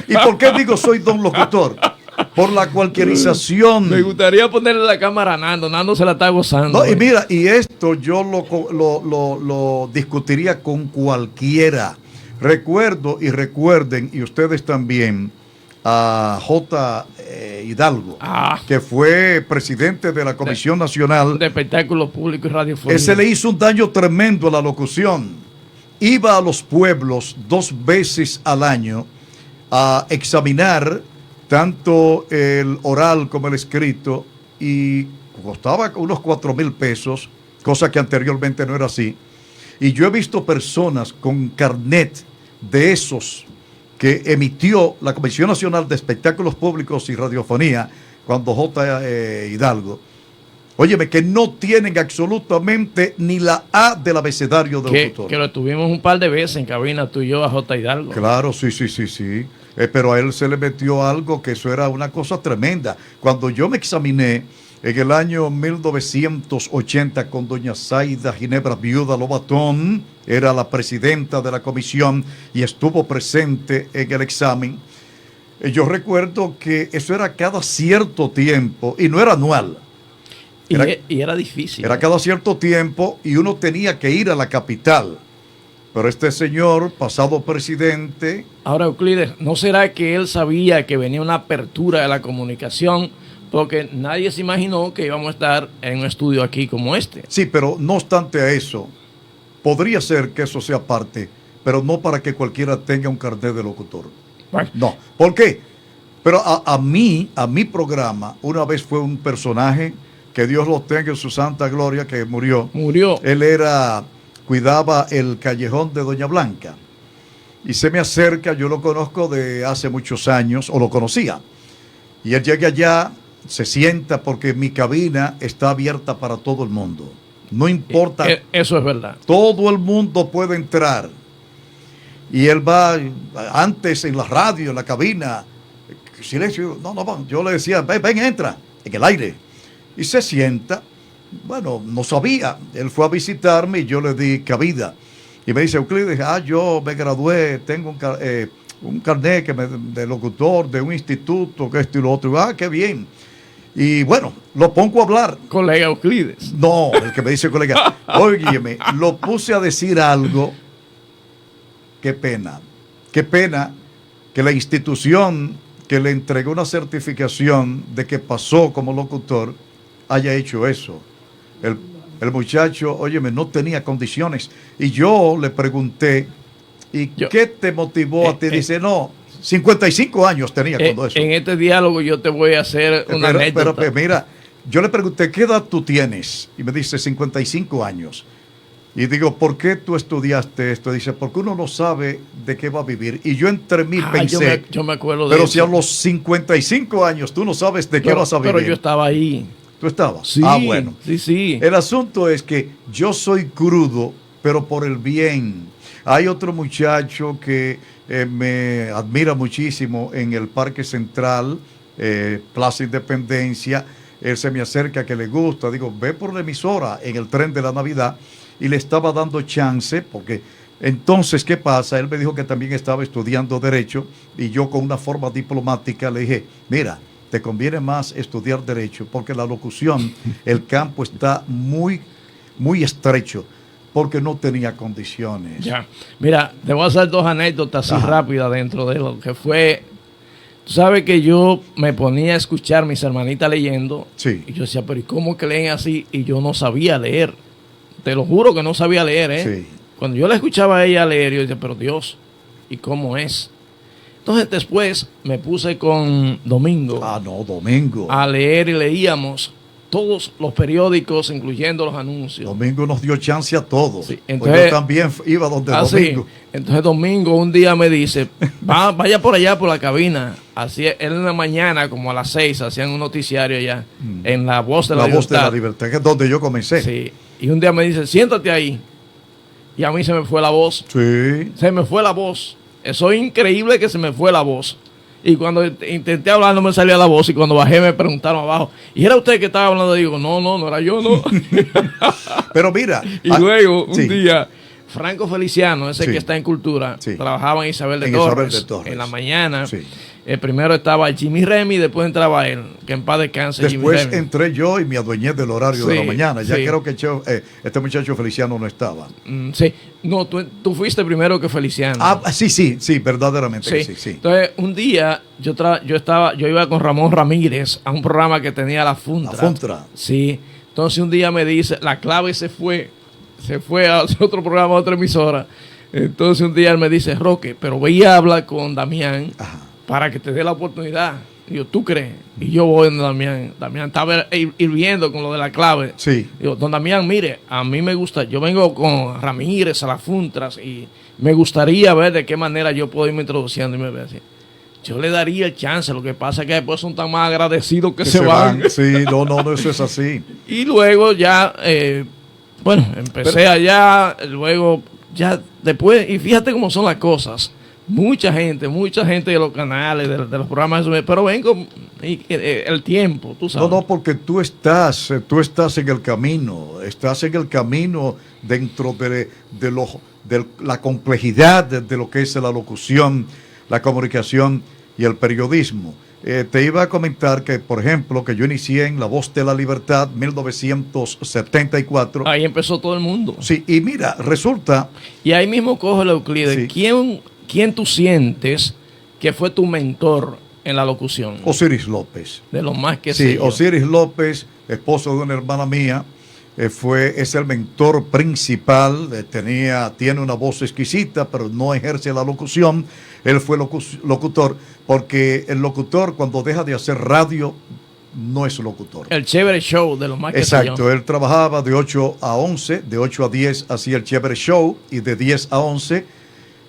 ¿Y por qué digo soy don locutor? Por la cualquierización. Me gustaría ponerle la cámara a Nando. Nando se la está gozando. No, y mira, y esto yo lo discutiría con cualquiera. Recuerdo y recuerden, y ustedes también, a J. Hidalgo, que fue presidente de la Comisión Nacional de Espectáculos Públicos y Radiofonía. Ese le hizo un daño tremendo a la locución. Iba a los pueblos 2 veces al año a examinar tanto el oral como el escrito y costaba unos 4,000 pesos, cosa que anteriormente no era así. Y yo he visto personas con carnet de esos que emitió la Comisión Nacional de Espectáculos Públicos y Radiofonía cuando J. Hidalgo, óyeme, que no tienen absolutamente ni la A del abecedario del locutor. Que lo tuvimos un par de veces en cabina tú y yo a J. Hidalgo. Claro, sí. Pero a él se le metió algo que eso era una cosa tremenda. Cuando yo me examiné en el año 1980 con doña Zaida Ginebra Viuda Lobatón, era la presidenta de la comisión y estuvo presente en el examen. Yo recuerdo que eso era cada cierto tiempo y no era anual. Y era difícil. Era cada cierto tiempo y uno tenía que ir a la capital. Pero este señor, pasado presidente... Ahora, Euclides, ¿no será que él sabía que venía una apertura de la comunicación? Porque nadie se imaginó que íbamos a estar en un estudio aquí como este. Sí, pero no obstante a eso, podría ser que eso sea parte, pero no para que cualquiera tenga un carnet de locutor. Bueno. No. ¿Por qué? Pero a mi programa, una vez fue un personaje, que Dios lo tenga en su santa gloria, que murió. Él cuidaba el callejón de Doña Blanca. Y se me acerca, yo lo conozco de hace muchos años, o lo conocía. Y él llega allá, se sienta porque mi cabina está abierta para todo el mundo. No importa. Eso es verdad. Todo el mundo puede entrar. Y él va, antes en la radio, en la cabina, silencio, no, yo le decía, ven, entra, en el aire. Y se sienta. Bueno, no sabía. Él fue a visitarme y yo le di cabida. Y me dice, Euclides, yo me gradué, tengo un carnet de locutor de un instituto, que esto y lo otro. Qué bien. Y bueno, lo pongo a hablar. Colega Euclides. No, el que me dice colega. Óyeme, lo puse a decir algo. Qué pena que la institución que le entregó una certificación de que pasó como locutor haya hecho eso. El muchacho, óyeme, no tenía condiciones. Y yo le pregunté, ¿qué te motivó a ti? Dice, no, 55 años tenía cuando eso. En este diálogo yo te voy a hacer una anécdota. Pero mira, yo le pregunté, ¿qué edad tú tienes? Y me dice, 55 años. Y digo, ¿por qué tú estudiaste esto? Dice, porque uno no sabe de qué va a vivir. Y yo entre mí pensé, yo me acuerdo de pero eso. si a los 55 años tú no sabes de qué vas a vivir. Pero yo estaba ahí. ¿Tú estabas? Sí, bueno. Sí. El asunto es que yo soy crudo, pero por el bien. Hay otro muchacho que me admira muchísimo en el Parque Central, Plaza Independencia. Él se me acerca que le gusta. Digo, ve por la emisora en el tren de la Navidad. Y le estaba dando chance, porque entonces, ¿qué pasa? Él me dijo que también estaba estudiando Derecho. Y yo con una forma diplomática le dije, mira, te conviene más estudiar Derecho, porque la locución, el campo está muy, muy estrecho, porque no tenía condiciones. Ya. Mira, te voy a hacer 2 anécdotas así rápidas dentro de lo que fue. Tú sabes que yo me ponía a escuchar a mis hermanitas leyendo. Sí. Y yo decía, pero ¿y cómo que leen así? Y yo no sabía leer. Te lo juro que no sabía leer, ¿eh? Sí. Cuando yo la escuchaba a ella leer, yo decía, pero Dios, ¿y cómo es? Entonces después me puse con Domingo. Domingo. A leer y leíamos todos los periódicos, incluyendo los anuncios. Domingo nos dio chance a todos. Sí, entonces, yo también iba donde Domingo. Sí. Entonces Domingo un día me dice, vaya por allá por la cabina. Así él en la mañana, como a las 6, hacían un noticiario allá, en La Voz de la Libertad. La Voz de la Libertad, que es donde yo comencé. Sí. Y un día me dice, siéntate ahí. Y a mí se me fue la voz. Sí. Se me fue la voz. Eso es increíble que se me fue la voz. Y cuando intenté hablar no me salía la voz. Y cuando bajé me preguntaron abajo, ¿y era usted que estaba hablando? Y digo, no era yo, no. Pero mira. Y luego un día Franco Feliciano, ese Sí. que está en Cultura, Sí. trabajaba en Isabel de En Torres. Isabel de Torres. En la mañana. Sí. Primero estaba Jimmy Remy, después entraba él, que en paz descanse. Después Jimmy Remy. entré yo y me adueñé del horario de la Sí, mañana. Ya sí. creo que este muchacho Feliciano no estaba. Sí, no, tú fuiste primero que Feliciano. Sí, verdaderamente. Sí. Sí, sí. Entonces, un día yo iba con Ramón Ramírez a un programa que tenía la Funtra. La Funtra. Sí. Entonces un día me dice, la clave se fue a otro programa, a otra emisora. Entonces un día él me dice, Roque, pero ve y habla con Damián Ajá. para que te dé la oportunidad. Digo, ¿tú crees? Y yo voy donde Damián. Damián estaba hirviendo con lo de la clave. Sí. Digo, don Damián, mire, a mí me gusta, yo vengo con Ramírez a las Funtras y me gustaría ver de qué manera yo puedo irme introduciendo. Y me ve así. Yo le daría el chance, lo que pasa es que después son tan más agradecidos que se van. Sí, no, eso es así. Y luego ya, empecé allá, luego ya después, y fíjate cómo son las cosas. Mucha gente de los canales, de los programas, pero vengo el tiempo, tú sabes. No, porque tú estás en el camino dentro de la complejidad de lo que es la locución, la comunicación y el periodismo. Te iba a comentar que, por ejemplo, que yo inicié en La Voz de la Libertad, 1974. Ahí empezó todo el mundo. Sí, y mira, resulta... Y ahí mismo coge el Euclides. Sí. ¿Quién tú sientes que fue tu mentor en la locución? Osiris López. De lo más que Sí, sé yo. Osiris López, esposo de una hermana mía, es el mentor principal. Tiene una voz exquisita, pero no ejerce la locución. Él fue locutor, porque el locutor, cuando deja de hacer radio, no es locutor. El Chévere Show, de lo más que sé yo. Exacto, él trabajaba de 8 a 11, de 8 a 10 hacía el Chévere Show, y de 10 a 11,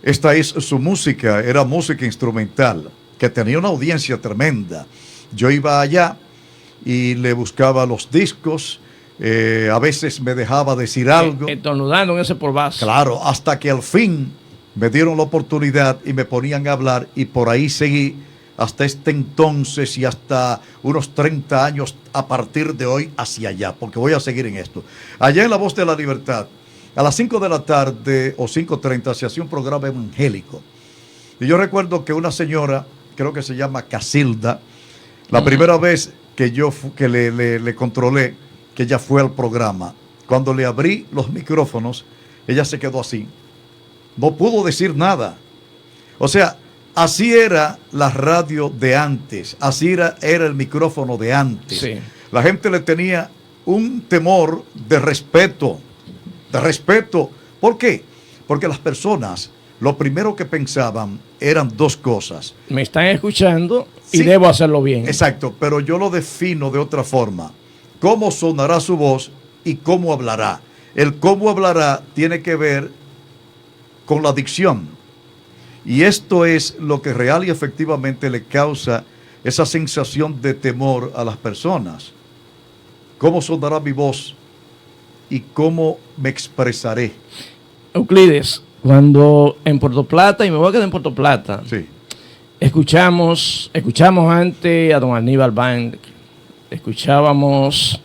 esta es su música, era música instrumental, que tenía una audiencia tremenda. Yo iba allá y le buscaba los discos, a veces me dejaba decir algo. Estornudando en ese polvazo. Claro, hasta que al fin me dieron la oportunidad y me ponían a hablar, y por ahí seguí hasta este entonces y hasta unos 30 años a partir de hoy hacia allá, porque voy a seguir en esto. Allá en La Voz de la Libertad, a las 5 de la tarde o 5:30 se hacía un programa evangélico. Y yo recuerdo que una señora, creo que se llama Casilda, la primera vez que le controlé, que ella fue al programa, cuando le abrí los micrófonos, ella se quedó así. No pudo decir nada. O sea, así era la radio de antes, así era el micrófono de antes. Sí. La gente le tenía un temor de respeto. ¿Por qué? Porque las personas, lo primero que pensaban eran dos cosas. Me están escuchando y Sí, debo hacerlo bien. Exacto, pero yo lo defino de otra forma. ¿Cómo sonará su voz y cómo hablará? El cómo hablará tiene que ver con la dicción. Y esto es lo que real y efectivamente le causa esa sensación de temor a las personas. ¿Cómo sonará mi voz y cómo me expresaré? Euclides, cuando en Puerto Plata, y me voy a quedar en Puerto Plata, Sí, escuchamos antes a don Aníbal Band, escuchábamos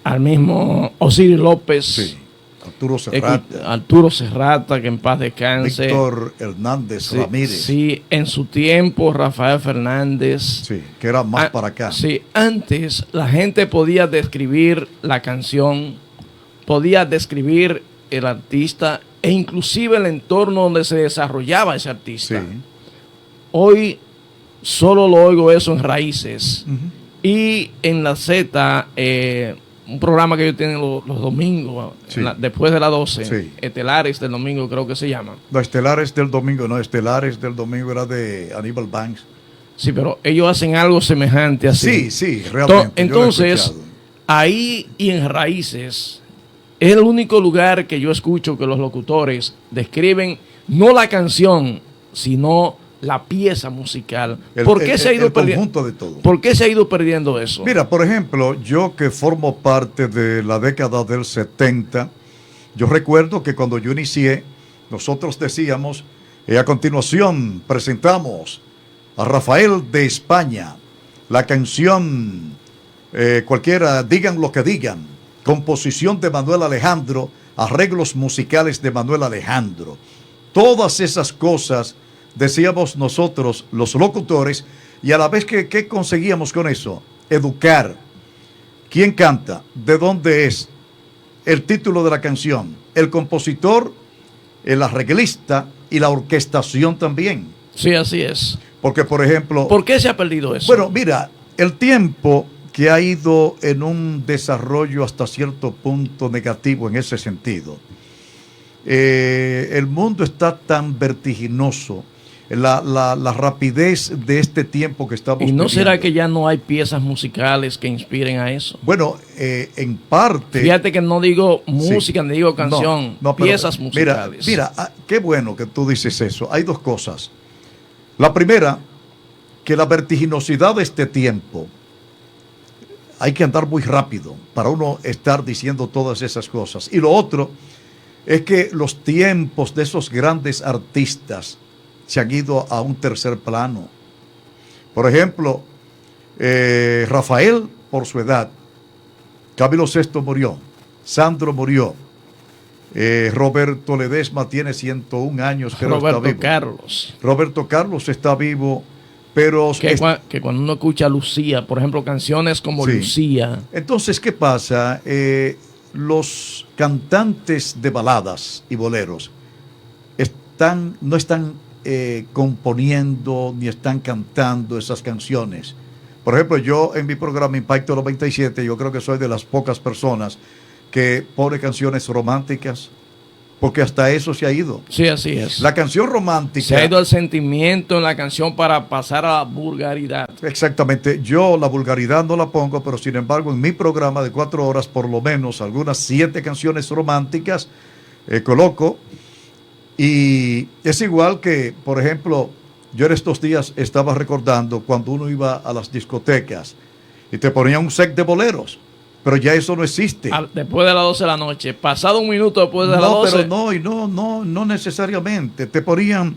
al mismo Osiris López, sí. Arturo Serrata, Arturo Serrata, que en paz descanse. Víctor Hernández Sí, Ramírez. sí, en su tiempo Rafael Fernández. Sí, que era más para acá. Sí, antes la gente podía describir la canción, podía describir el artista e inclusive el entorno donde se desarrollaba ese artista. Sí. Hoy solo lo oigo eso en Raíces. Ujú. Y en la Z, un programa que ellos tienen los domingos, Sí. después de las 12, Sí. Estelares del domingo creo que se llama. No, Estelares del domingo era de Aníbal Banks. Sí, pero ellos hacen algo semejante así. Sí, realmente. yo lo he Entonces, escuchado. ahí y en Raíces, es el único lugar que yo escucho que los locutores describen no la canción, sino la pieza musical. ¿Por qué se ha ido el perdiendo? conjunto de todo. ¿Por qué se ha ido perdiendo eso? Mira, por ejemplo, yo que formo parte de la década del 70, yo recuerdo que cuando yo inicié, nosotros decíamos, a continuación presentamos a Rafael de España, la canción cualquiera, digan lo que digan, composición de Manuel Alejandro, arreglos musicales de Manuel Alejandro. Todas esas cosas decíamos nosotros, los locutores, y a la vez que ¿qué conseguíamos con eso? Educar. ¿Quién canta? ¿De dónde es? El título de la canción, el compositor, el arreglista y la orquestación también. Sí, así es. Porque, por ejemplo... ¿Por qué se ha perdido eso? Bueno, mira, el tiempo que ha ido en un desarrollo hasta cierto punto negativo en ese sentido. El mundo está tan vertiginoso, la rapidez de este tiempo que estamos ¿Y no viviendo. será que ya no hay piezas musicales que inspiren a eso? Bueno, en parte... Fíjate que no digo música, sí, ni digo canción, pero piezas musicales. Mira, qué bueno que tú dices eso. Hay dos cosas. La primera, que la vertiginosidad de este tiempo, hay que andar muy rápido para uno estar diciendo todas esas cosas. Y lo otro es que los tiempos de esos grandes artistas se han ido a un tercer plano. Por ejemplo, Rafael por su edad, Camilo VI murió, Sandro murió, Roberto Ledesma tiene 101 años, creo que está vivo. Carlos. Roberto Carlos está vivo, pero... Que cuando uno escucha a Lucía, por ejemplo, canciones como sí. Lucía. Entonces, ¿qué pasa? Los cantantes de baladas y boleros no están componiendo ni están cantando esas canciones. Por ejemplo, yo en mi programa Impacto 97, yo creo que soy de las pocas personas que pone canciones románticas, porque hasta eso se ha ido. Sí, así es. La canción romántica... Se ha ido el sentimiento en la canción para pasar a la vulgaridad. Exactamente. Yo la vulgaridad no la pongo, pero sin embargo en mi programa de 4 horas, por lo menos algunas 7 canciones románticas coloco. Y es igual que, por ejemplo, yo en estos días estaba recordando cuando uno iba a las discotecas y te ponían un set de boleros. Pero ya eso no existe. Después de las 12 de la noche, pasado un minuto después de las 12. Pero no necesariamente. Te ponían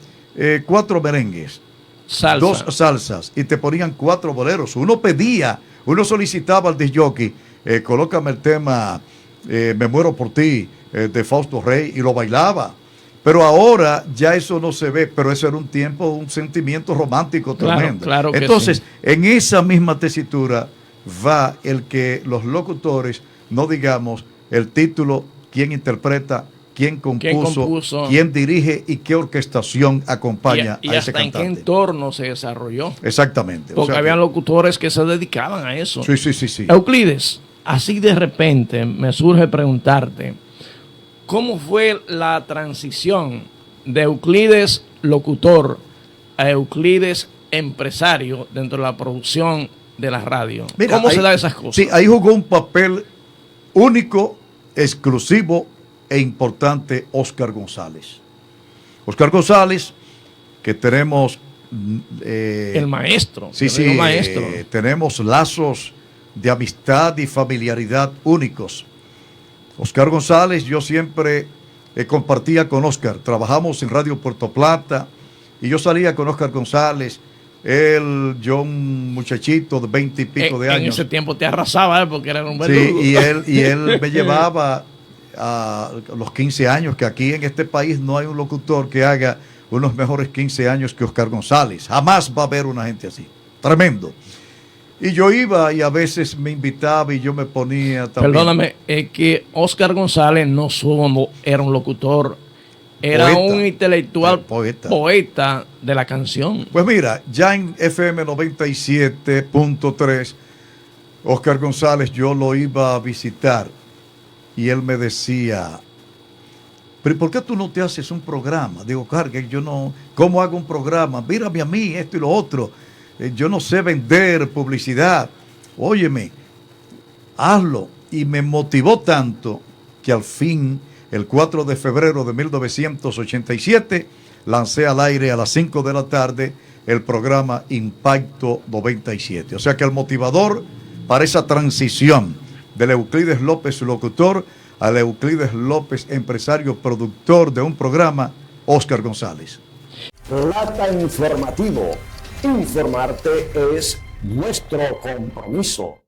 4 merengues, salsa, 2 salsas y te ponían 4 boleros. Uno solicitaba al disc jockey, colócame el tema Me muero por ti, de Fausto Rey, y lo bailaba. Pero ahora ya eso no se ve, pero eso era un tiempo, un sentimiento romántico tremendo. Claro que entonces, sí. En esa misma tesitura va el que los locutores no digamos el título, quién interpreta, quién compuso, quién dirige y qué orquestación acompaña y a ese hasta cantante. en qué entorno se desarrolló. Exactamente. Porque habían locutores que se dedicaban a eso. Sí. Euclides, así de repente me surge preguntarte, ¿cómo fue la transición de Euclides locutor a Euclides empresario dentro de la producción de la radio? Mira, ¿Cómo se da esas cosas? Sí, ahí jugó un papel único, exclusivo e importante Óscar González. Óscar González, que tenemos... el maestro. Sí, maestro. Tenemos lazos de amistad y familiaridad únicos. Óscar González, yo siempre compartía con Óscar. Trabajamos en Radio Puerto Plata y yo salía con Óscar González. Yo un muchachito de 20 y pico de años. En ese tiempo te arrasaba, porque era un verdugo. Sí, y él me llevaba a los 15 años, que aquí en este país no hay un locutor que haga unos mejores 15 años que Óscar González. Jamás va a haber una gente así. Tremendo. Y yo iba y a veces me invitaba y yo me ponía también. Perdóname, es que Óscar González no solo era un locutor, era un intelectual poeta de la canción. Pues mira, ya en FM 97.3, Óscar González yo lo iba a visitar y él me decía, pero ¿por qué tú no te haces un programa? Digo, claro, que yo no, ¿cómo hago un programa? Mírame a mí, esto y lo otro. Yo no sé vender publicidad. Óyeme, hazlo. Y me motivó tanto que al fin, el 4 de febrero de 1987, lancé al aire a las 5 de la tarde el programa Impacto 97. O sea que el motivador para esa transición del Euclides López locutor al Euclides López empresario productor de un programa, Óscar González. Plata Informativo. Informarte es nuestro compromiso.